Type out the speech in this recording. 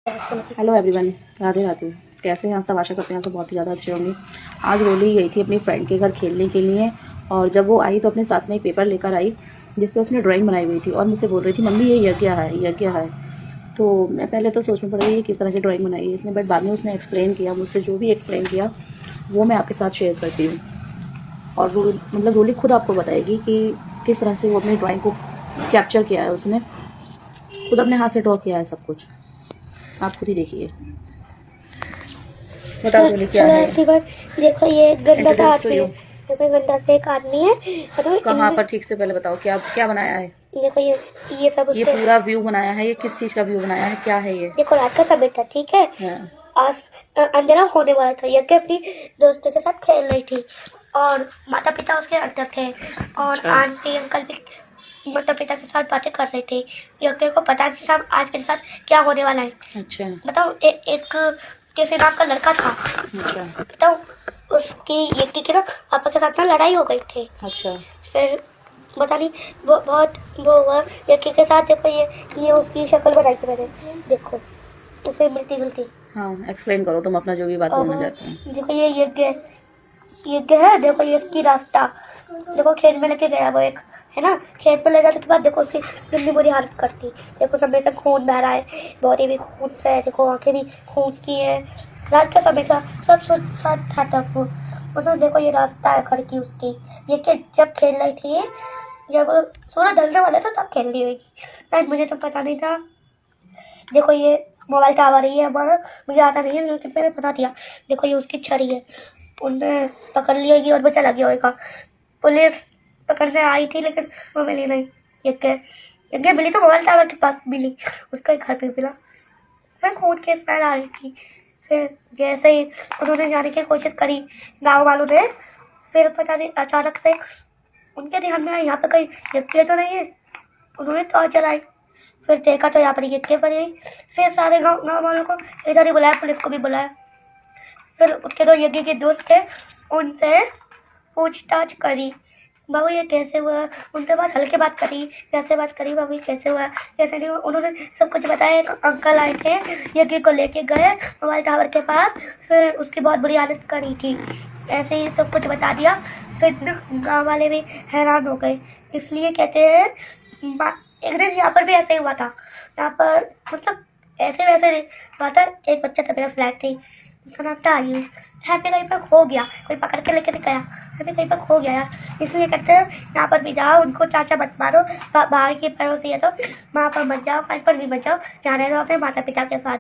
Hello everyone, Radhe Radhe. कैसे हैं आप सब? आशा करते हैं आप सब बहुत ही ज़्यादा अच्छे होंगे। आज रोली गई थी अपनी फ्रेंड के घर खेलने के लिए, और जब वो आई तो अपने साथ में एक पेपर लेकर आई जिस पे उसने ड्राइंग बनाई हुई थी, और मुझसे बोल रही थी मम्मी ये यज्ञ है, यज्ञ है। तो मैं पहले तो सोच में पड़ गई किस तरह से ड्राइंग बनाई है इसने, बट बाद में उसने एक्सप्लेन किया, मुझसे जो भी एक्सप्लेन किया वो मैं आपके साथ शेयर करती हूँ। और रोली खुद आपको बताएगी कि किस तरह से वो अपनी ड्राइंग को कैप्चर किया है, उसने खुद अपने हाथ से ड्रॉ किया है सब कुछ। आप खुद ही देखिए। बताओ रोली क्या है? देखो ये गंदा सा आदमी है। देखो गंदा सा एक आदमी है। कहाँ पर? ठीक से पहले बताओ क्या क्या बनाया है। देखो ये सब ये पूरा व्यू बनाया है। ये किस चीज का व्यू बनाया है? क्या है ये? देखो रात का समय था, ठीक है। हाँ। आज अंधेरा होने वाला था। यज्ञ अपनी दोस्तों के साथ खेल रही थी और माता पिता उसके अंदर थे और आंटी अंकल भी माता पिता के साथ बातें कर रहे थे। यज्ञ को पता नहीं था आज मेरे साथ क्या होने वाला है। अच्छा। बताओ एक किसी नाम का लड़का था। अच्छा। बताओ उसकी यज्ञ की ना पापा के साथ ना लड़ाई हो गई थी। अच्छा। फिर पता नहीं वो बहुत वो हुआ यज्ञ के साथ। देखो ये उसकी शक्ल बनाई थी मैंने, देखो उसे मिलती जुलती। हाँ, एक्सप्लेन करो तुम अपना जो भी बात बोलना चाहते हैं। देखो ये यज्ञ है। देखो ये इसकी रास्ता। देखो खेत में लेके गया वो एक, है ना। खेत में ले जाने के बाद देखो उसकी कितनी बुरी हालत करती। देखो समय से खून बह रहा है, बॉडी भी खून से है, देखो आंखें भी खून की है। रात का समय था, सब साथ था तब वो तो देखो ये रास्ता है घर की उसकी। ये कि जब खेल रही थी, जब सूरज ढलने वाला था तब खेल रही होगी शायद, मुझे तो पता नहीं था। देखो ये मोबाइल टावर ही है हमारा, मुझे आता नहीं है लेकिन मैंने बता दिया। देखो ये उसकी छड़ी है, उन्हें पकड़ लिया होगी और बचा लग गया होगा। पुलिस पकड़ने आई थी लेकिन वो मिली नहीं। यज्ञ मिली तो मोबाइल टावर के पास मिली, उसका घर पे मिला। फिर खून की स्मेल आ रही थी। फिर जैसे ही उन्होंने जाने की कोशिश करी गाँव वालों ने, फिर पता नहीं अचानक से उनके ध्यान में आया यहाँ पे कहीं यज्ञ तो नहीं है। उन्होंने टॉर्च जलाई, फिर देखा तो यहाँ पर यज्ञ पड़ी गई। फिर सारे गाँव वालों को इधर ही बुलाया, पुलिस को भी बुलाया। फिर उसके दो यज्ञ के दोस्त थे, उनसे पूछताछ करी, बाबू ये कैसे हुआ। उनके बाद हल्के बात करी, कैसे बात करी, बाबू ये कैसे हुआ कैसे नहीं हुआ। उन्होंने सब कुछ बताया। एक अंकल आए थे, यज्ञ को लेके गए मोबाइल टावर के पास, फिर उसकी बहुत बुरी हालत करी थी। ऐसे ही सब कुछ बता दिया। फिर गाँव वाले भी हैरान हो गए। इसलिए कहते हैं एक दिन यहाँ पर भी ऐसे ही हुआ था। यहाँ पर मतलब ऐसे वैसे नहीं हुआ था। एक बच्चा था, मेरा फ्लैट थी, उसका नाम था आयु। यहाँ पे कहीं पर खो गया, कोई पकड़ के लेके गया, यहाँ पे कहीं पर खो गया यार। इसलिए कहते हैं यहाँ पर भी जाओ, उनको चाचा मत मारो, बाहर की पड़ोसी है तो वहाँ पर मत जाओ, कहीं पर भी मत जाओ, जाने दो अपने माता पिता के साथ।